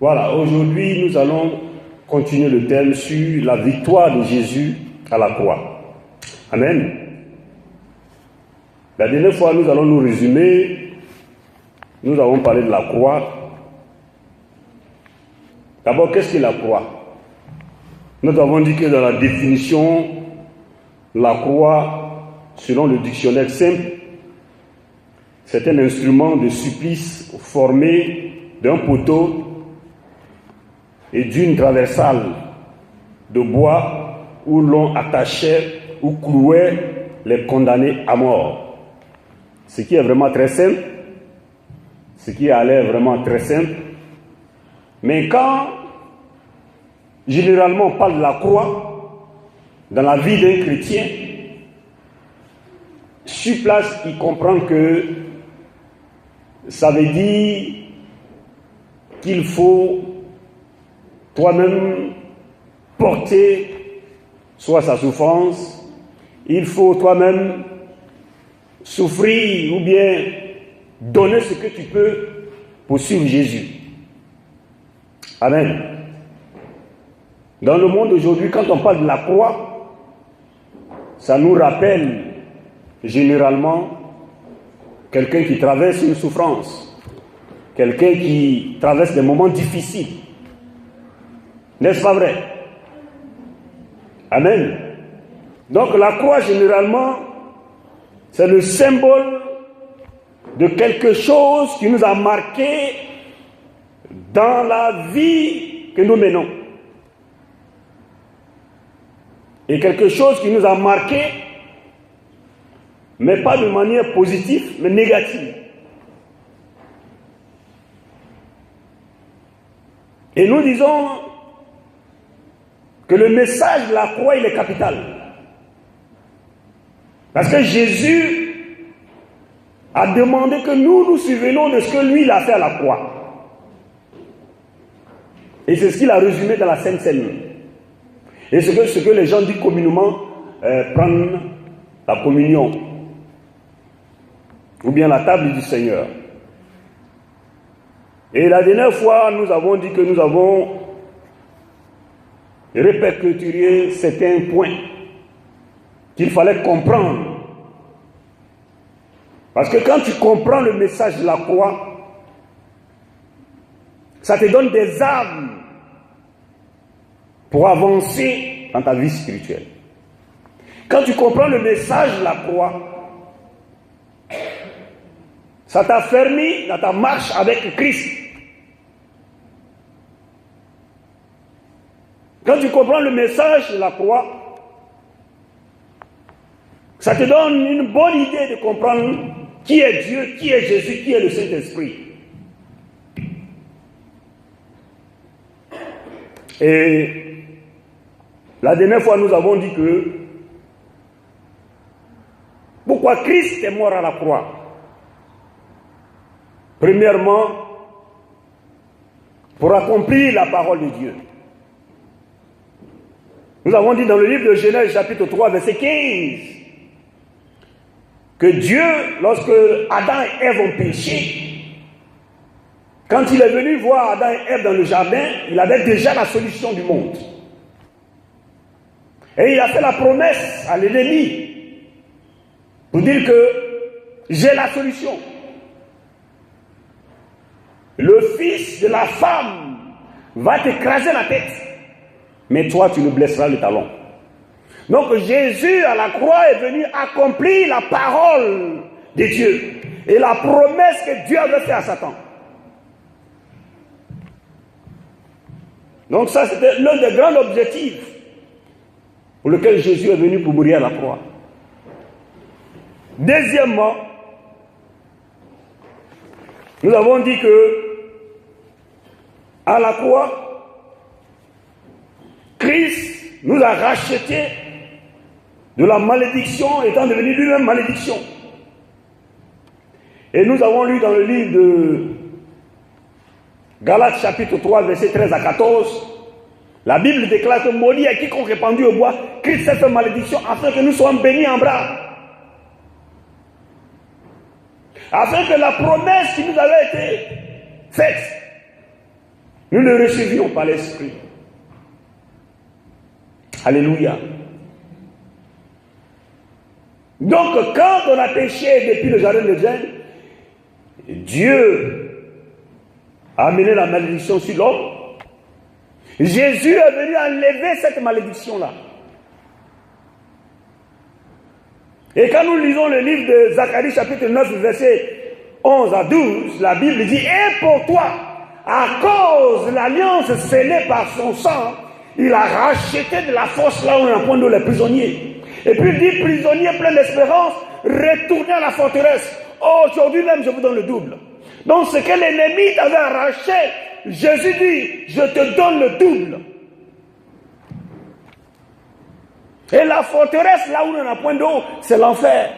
Voilà, aujourd'hui nous allons continuer le thème sur la victoire de Jésus à la croix. Amen. La dernière fois, nous allons nous résumer. Nous avons parlé de la croix. D'abord, qu'est-ce que la croix? Nous avons dit que dans la définition, la croix, selon le dictionnaire simple, c'est un instrument de supplice formé d'un poteau et d'une traversale de bois où l'on attachait ou clouait les condamnés à mort. Ce qui est vraiment très simple, ce qui a l'air vraiment très simple. Mais quand, généralement, on parle de la croix, dans la vie d'un chrétien, sur place, il comprend que ça veut dire qu'il faut toi-même porter soit sa souffrance, il faut toi-même souffrir ou bien donner ce que tu peux pour suivre Jésus. Amen. Dans le monde aujourd'hui, quand on parle de la croix, ça nous rappelle généralement quelqu'un qui traverse une souffrance, quelqu'un qui traverse des moments difficiles. N'est-ce pas vrai? Amen. Donc la croix, généralement, c'est le symbole de quelque chose qui nous a marqué dans la vie que nous menons. Et quelque chose qui nous a marqué, mais pas de manière positive, mais négative. Et nous disons que le message de la croix, il est capital. Parce que Jésus a demandé que nous nous souvenons de ce que lui, il a fait à la croix. Et c'est ce qu'il a résumé dans la Sainte Seine. Et ce que les gens disent communément, prendre la communion. Ou bien la table du Seigneur. Et la dernière fois, nous avons dit que nous avons répercuté certains points qu'il fallait comprendre. Parce que quand tu comprends le message de la croix, ça te donne des armes pour avancer dans ta vie spirituelle. Quand tu comprends le message de la croix, ça t'a fermé dans ta marche avec Christ. Quand tu comprends le message de la croix, ça te donne une bonne idée de comprendre qui est Dieu, qui est Jésus, qui est le Saint-Esprit. Et la dernière fois, nous avons dit que pourquoi Christ est mort à la croix? Premièrement, pour accomplir la parole de Dieu. Nous avons dit dans le livre de Genèse, chapitre 3, verset 15, que Dieu, lorsque Adam et Ève ont péché, quand il est venu voir Adam et Ève dans le jardin, il avait déjà la solution du monde. Et il a fait la promesse à l'ennemi pour dire que j'ai la solution. Le fils de la femme va t'écraser la tête, mais toi tu le blesseras le talon. Donc Jésus à la croix est venu accomplir la parole de Dieu et la promesse que Dieu avait faite à Satan. Donc ça c'était l'un des grands objectifs pour lequel Jésus est venu pour mourir à la croix. Deuxièmement, nous avons dit que à la croix, Christ nous a rachetés de la malédiction, étant devenu lui-même malédiction. Et nous avons lu dans le livre de Galates chapitre 3, verset 13 à 14, la Bible déclare que maudit est quiconque est pendu au bois, Christ s'est fait malédiction afin que nous soyons bénis en bras. Afin que la promesse qui nous avait été faite Nous le recevions par l'Esprit. Alléluia. Donc, quand on a péché depuis le jardin d'Éden, Dieu a amené la malédiction sur l'homme. Jésus est venu enlever cette malédiction-là. Et quand nous lisons le livre de Zacharie, chapitre 9, verset 11 à 12, la Bible dit « Et pour toi, à cause de l'alliance scellée par son sang, il a racheté de la force là où on a point d'eau les prisonniers. » Et puis il dit « Prisonniers pleins d'espérance, retournez à la forteresse. Aujourd'hui même, je vous donne le double. » Donc ce que l'ennemi t'avait arraché, Jésus dit « Je te donne le double. » Et la forteresse, là où on n'a point d'eau, c'est l'enfer.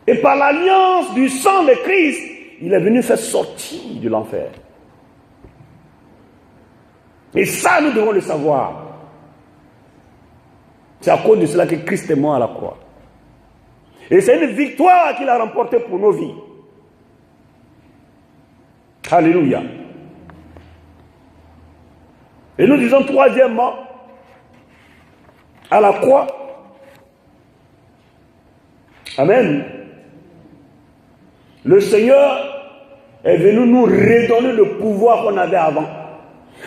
Et par l'alliance du sang de Christ, il est venu faire sortir de l'enfer. Et ça, nous devons le savoir. C'est à cause de cela que Christ est mort à la croix. Et c'est une victoire qu'il a remportée pour nos vies. Alléluia. Et nous disons troisièmement, à la croix, amen, le Seigneur est venu nous redonner le pouvoir qu'on avait avant.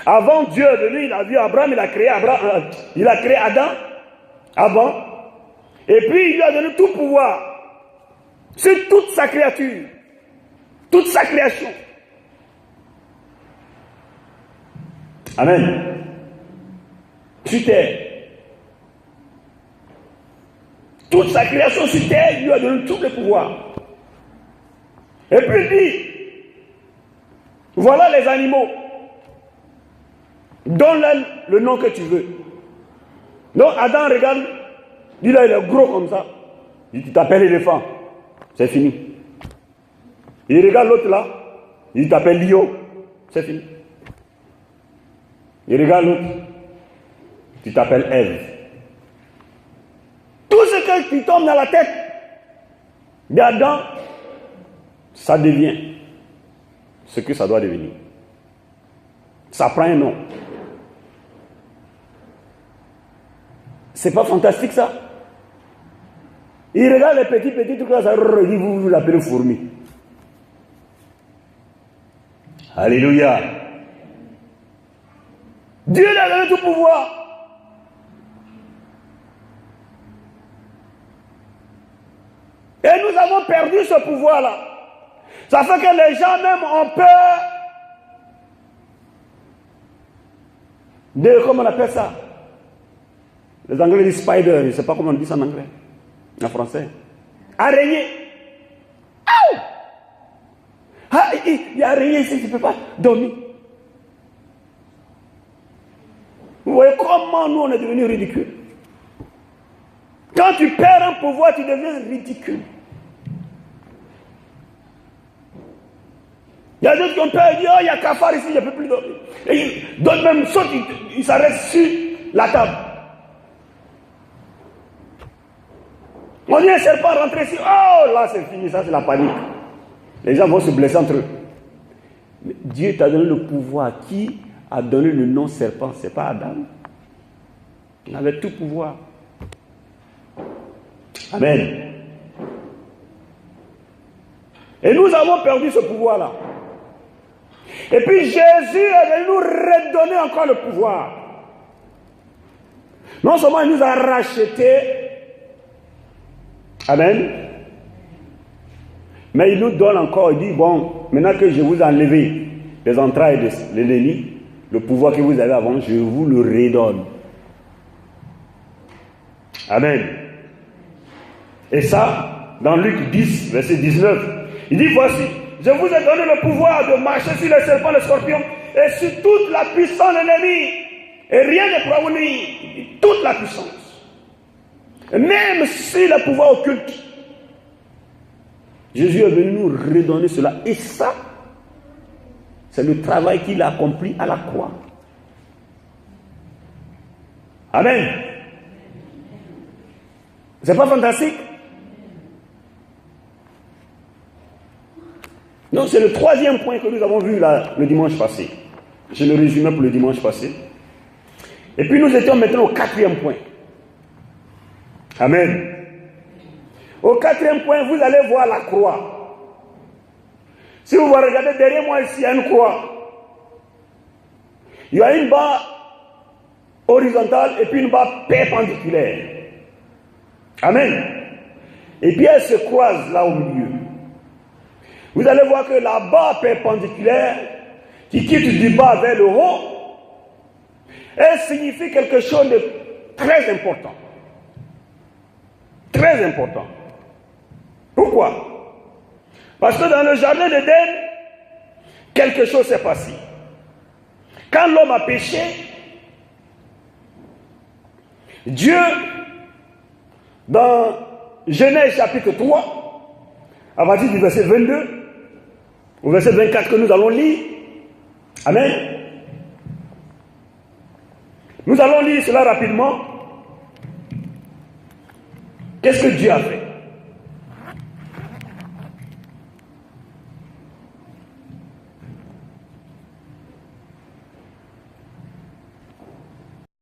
Avant, Dieu est venu, il a vu Abraham, il a créé Adam, avant, et puis il lui a donné tout pouvoir sur toute sa créature, toute sa création. Amen. Sur terre. Toute sa création sur terre, il lui a donné tout le pouvoir. Et puis il dit, voilà les animaux. Donne-leur le nom que tu veux. Donc Adam regarde, lui là il est gros comme ça. Il dit, tu t'appelles éléphant. C'est fini. Il regarde l'autre là, il t'appelle lion. C'est fini. Il regarde l'autre, tu t'appelles Ève. Tout ce qui tombe dans la tête d'Adam, ça devient ce que ça doit devenir. Ça prend un nom. C'est pas fantastique ça? Il regarde les petits trucs là, ça il dit vous l'appelez fourmi. Alléluia. Dieu lui a donné tout pouvoir. Et nous avons perdu ce pouvoir-là. Ça fait que les gens même ont peur de, comment on appelle ça? Les Anglais disent spider, je ne sais pas comment on dit ça en anglais, en français. Araignée. Ah, il y a araignée ici, tu ne peux pas dormir. Vous voyez comment nous on est devenus ridicules. Quand tu perds un pouvoir, tu deviens ridicule. Il y a d'autres qui ont peur, ils disent, oh, il y a cafard ici, je ne peux plus dormir. Et d'autres même sautent, ils s'arrêtent sur la table. On dit un serpent rentrer ici, oh là c'est fini, ça c'est la panique. Les gens vont se blesser entre eux. Mais Dieu t'a donné le pouvoir. Qui a donné le nom serpent? Ce n'est pas Adam. Il avait tout pouvoir. Amen. Et nous avons perdu ce pouvoir-là. Et puis Jésus est venu nous redonner encore le pouvoir. Non seulement il nous a rachetés, amen, mais il nous donne encore, il dit, bon, maintenant que je vous ai enlevé les entrailles de l'ennemi, le pouvoir que vous avez avant, je vous le redonne. Amen. Et ça, dans Luc 10, verset 19, il dit, voici, je vous ai donné le pouvoir de marcher sur les serpents, les scorpions, et sur toute la puissance de l'ennemi. Et rien ne pourra vous nuire. Toute la puissance. Et même si le pouvoir occulte, Jésus est venu nous redonner cela. Et ça, c'est le travail qu'il a accompli à la croix. Amen. C'est pas fantastique? Donc c'est le troisième point que nous avons vu là, le dimanche passé. Je le résumais pour le dimanche passé. Et puis nous étions maintenant au quatrième point. Amen. Au quatrième point, vous allez voir la croix. Si vous regardez derrière moi ici, il y a une croix. Il y a une barre horizontale et puis une barre perpendiculaire. Amen. Et puis elle se croise là au milieu. Vous allez voir que la barre perpendiculaire qui quitte du bas vers le haut, elle signifie quelque chose de très important. Très important. Pourquoi? Parce que dans le jardin d'Éden, quelque chose s'est passé. Quand l'homme a péché, Dieu, dans Genèse chapitre 3, à partir du verset 22, au verset 24 que nous allons lire, amen. Nous allons lire cela rapidement. Qu'est-ce que Dieu a fait?